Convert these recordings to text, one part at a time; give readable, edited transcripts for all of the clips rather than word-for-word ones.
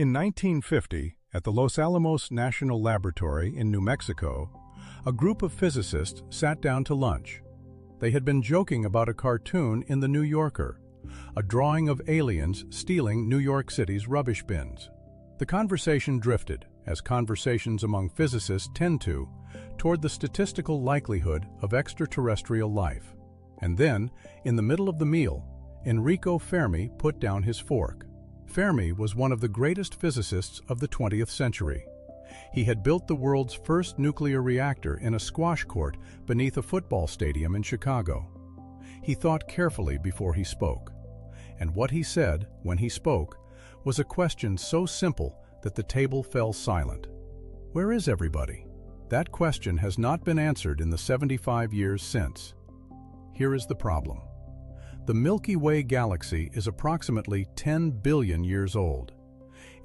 In 1950, at the Los Alamos National Laboratory in New Mexico, a group of physicists sat down to lunch. They had been joking about a cartoon in The New Yorker, a drawing of aliens stealing New York City's rubbish bins. The conversation drifted, as conversations among physicists tend to, toward the statistical likelihood of extraterrestrial life. And then, in the middle of the meal, Enrico Fermi put down his fork. Fermi was one of the greatest physicists of the 20th century. He had built the world's first nuclear reactor in a squash court beneath a football stadium in Chicago. He thought carefully before he spoke. And what he said, when he spoke, was a question so simple that the table fell silent. Where is everybody? That question has not been answered in the 75 years since. Here is the problem. The Milky Way galaxy is approximately 10 billion years old.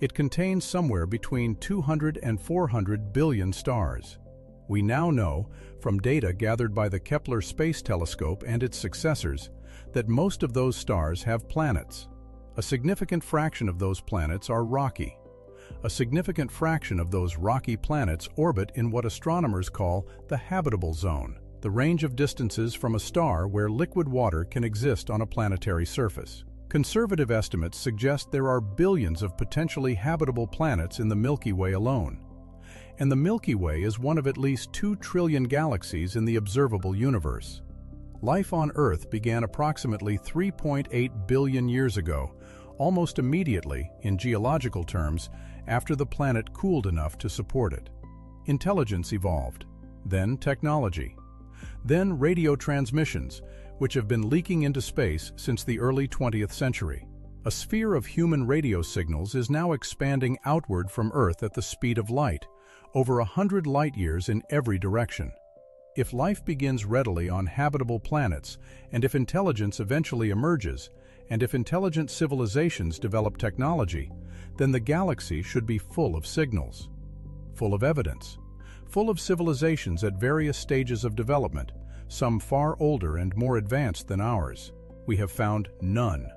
It contains somewhere between 200 and 400 billion stars. We now know, from data gathered by the Kepler Space Telescope and its successors, that most of those stars have planets. A significant fraction of those planets are rocky. A significant fraction of those rocky planets orbit in what astronomers call the habitable zone, the range of distances from a star where liquid water can exist on a planetary surface. Conservative estimates suggest there are billions of potentially habitable planets in the Milky Way alone. And the Milky Way is one of at least 2 trillion galaxies in the observable universe. Life on Earth began approximately 3.8 billion years ago, almost immediately, in geological terms, after the planet cooled enough to support it. Intelligence evolved, then technology, then radio transmissions, which have been leaking into space since the early 20th century. A sphere of human radio signals is now expanding outward from Earth at the speed of light, over 100 light-years in every direction. If life begins readily on habitable planets, and if intelligence eventually emerges, and if intelligent civilizations develop technology, then the galaxy should be full of signals, full of evidence, full of civilizations at various stages of development, some far older and more advanced than ours. We have found none.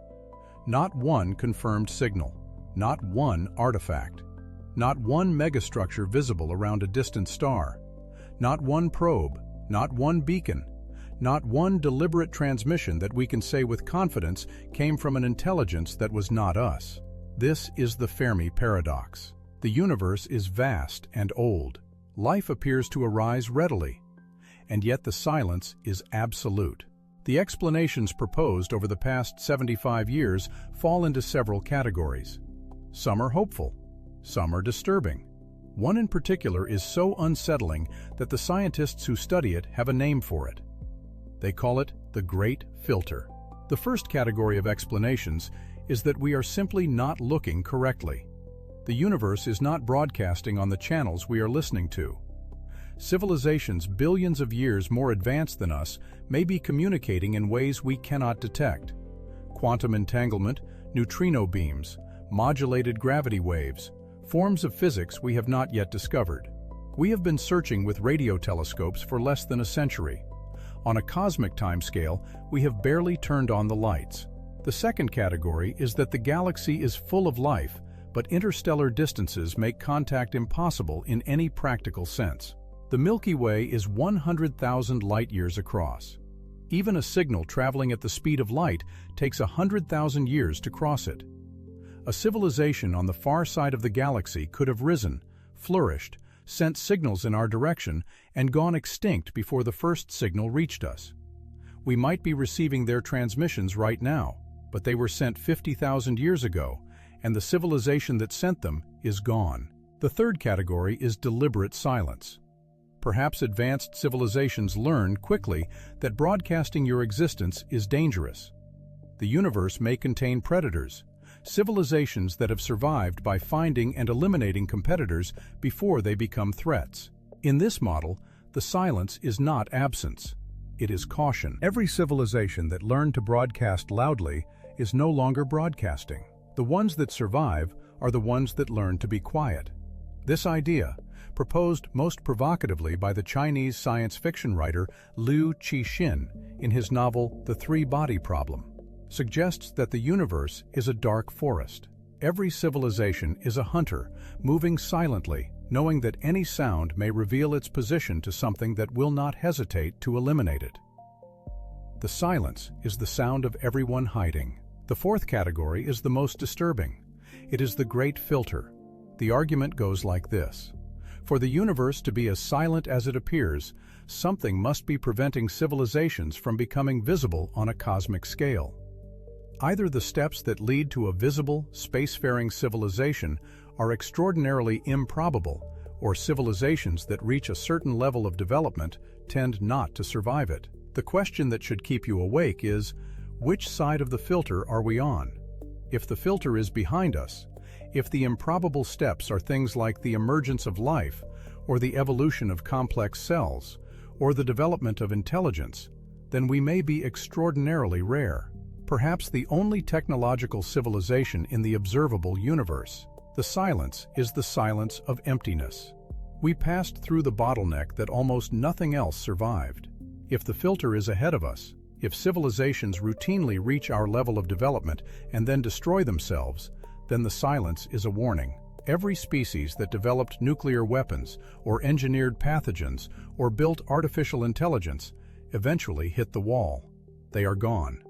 Not one confirmed signal, not one artifact, not one megastructure visible around a distant star, not one probe, not one beacon, not one deliberate transmission that we can say with confidence came from an intelligence that was not us. This is the Fermi paradox. The universe is vast and old. Life appears to arise readily, and yet the silence is absolute. The explanations proposed over the past 75 years fall into several categories. Some are hopeful, some are disturbing. One in particular is so unsettling that the scientists who study it have a name for it. They call it the Great Filter. The first category of explanations is that we are simply not looking correctly. The universe is not broadcasting on the channels we are listening to. Civilizations billions of years more advanced than us may be communicating in ways we cannot detect. Quantum entanglement, neutrino beams, modulated gravity waves, forms of physics we have not yet discovered. We have been searching with radio telescopes for less than a century. On a cosmic timescale, we have barely turned on the lights. The second category is that the galaxy is full of life, but interstellar distances make contact impossible in any practical sense. The Milky Way is 100,000 light-years across. Even a signal traveling at the speed of light takes 100,000 years to cross it. A civilization on the far side of the galaxy could have risen, flourished, sent signals in our direction, and gone extinct before the first signal reached us. We might be receiving their transmissions right now, but they were sent 50,000 years ago, and the civilization that sent them is gone. The third category is deliberate silence. Perhaps advanced civilizations learn quickly that broadcasting your existence is dangerous. The universe may contain predators, civilizations that have survived by finding and eliminating competitors before they become threats. In this model, the silence is not absence. It is caution. Every civilization that learned to broadcast loudly is no longer broadcasting. The ones that survive are the ones that learn to be quiet. This idea, proposed most provocatively by the Chinese science fiction writer Liu Cixin in his novel The Three-Body Problem, suggests that the universe is a dark forest. Every civilization is a hunter, moving silently, knowing that any sound may reveal its position to something that will not hesitate to eliminate it. The silence is the sound of everyone hiding. The fourth category is the most disturbing. It is the great filter. The argument goes like this. For the universe to be as silent as it appears, something must be preventing civilizations from becoming visible on a cosmic scale. Either the steps that lead to a visible, spacefaring civilization are extraordinarily improbable, or civilizations that reach a certain level of development tend not to survive it. The question that should keep you awake is, which side of the filter are we on? If the filter is behind us, if the improbable steps are things like the emergence of life, or the evolution of complex cells, or the development of intelligence, then we may be extraordinarily rare, perhaps the only technological civilization in the observable universe. The silence is the silence of emptiness. We passed through the bottleneck that almost nothing else survived. If the filter is ahead of us, if civilizations routinely reach our level of development and then destroy themselves, then the silence is a warning. Every species that developed nuclear weapons, or engineered pathogens, or built artificial intelligence, eventually hit the wall. They are gone.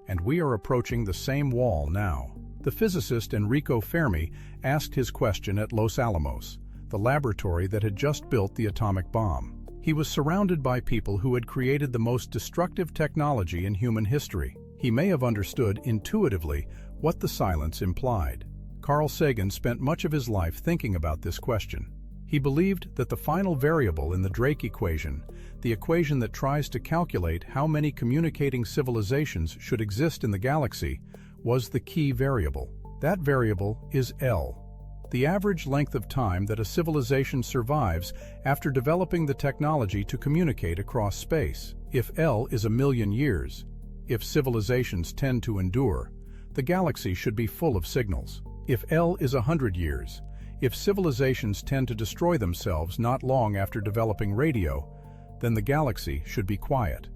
And we are approaching the same wall now. The physicist Enrico Fermi asked his question at Los Alamos, the laboratory that had just built the atomic bomb. He was surrounded by people who had created the most destructive technology in human history. He may have understood intuitively what the silence implied. Carl Sagan spent much of his life thinking about this question. He believed that the final variable in the Drake equation, the equation that tries to calculate how many communicating civilizations should exist in the galaxy, was the key variable. That variable is L, the average length of time that a civilization survives after developing the technology to communicate across space. If L is 1,000,000 years, if civilizations tend to endure, the galaxy should be full of signals. If L is 100 years, if civilizations tend to destroy themselves not long after developing radio, then the galaxy should be quiet.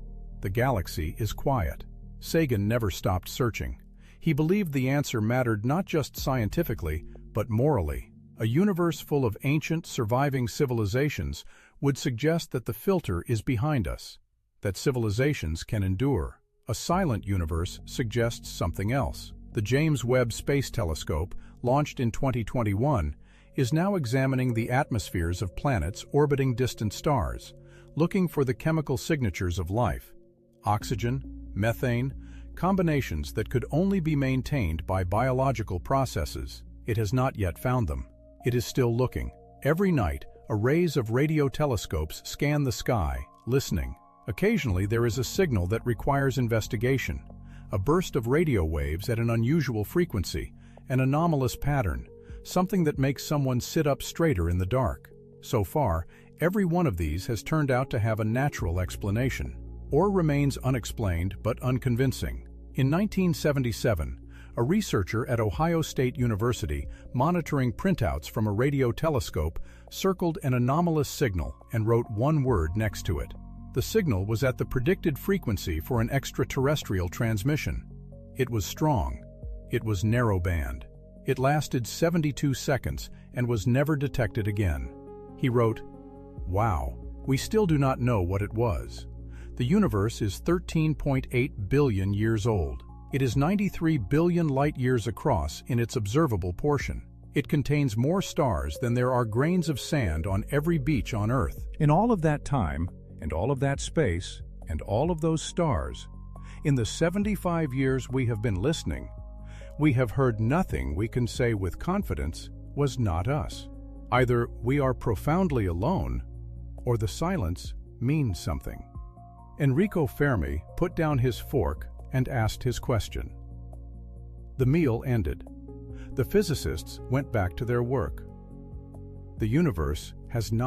The galaxy is quiet. Sagan never stopped searching. He believed the answer mattered not just scientifically, but morally. A universe full of ancient, surviving civilizations would suggest that the filter is behind us, that civilizations can endure. A silent universe suggests something else. The James Webb Space Telescope, launched in 2021, is now examining the atmospheres of planets orbiting distant stars, looking for the chemical signatures of life. Oxygen, methane, combinations that could only be maintained by biological processes. It has not yet found them. It is still looking. Every night, arrays of radio telescopes scan the sky, listening. Occasionally, there is a signal that requires investigation. A burst of radio waves at an unusual frequency, an anomalous pattern, something that makes someone sit up straighter in the dark. So far, every one of these has turned out to have a natural explanation, or remains unexplained but unconvincing. In 1977, a researcher at Ohio State University, monitoring printouts from a radio telescope, circled an anomalous signal and wrote one word next to it. The signal was at the predicted frequency for an extraterrestrial transmission. It was strong. It was narrowband. It lasted 72 seconds and was never detected again. He wrote, "Wow, we still do not know what it was. The universe is 13.8 billion years old. It is 93 billion light-years across in its observable portion. It contains more stars than there are grains of sand on every beach on Earth. In all of that time, and all of that space, and all of those stars, in the 75 years we have been listening, we have heard nothing we can say with confidence was not us. Either we are profoundly alone, or the silence means something." Enrico Fermi put down his fork and asked his question. The meal ended. The physicists went back to their work. The universe has not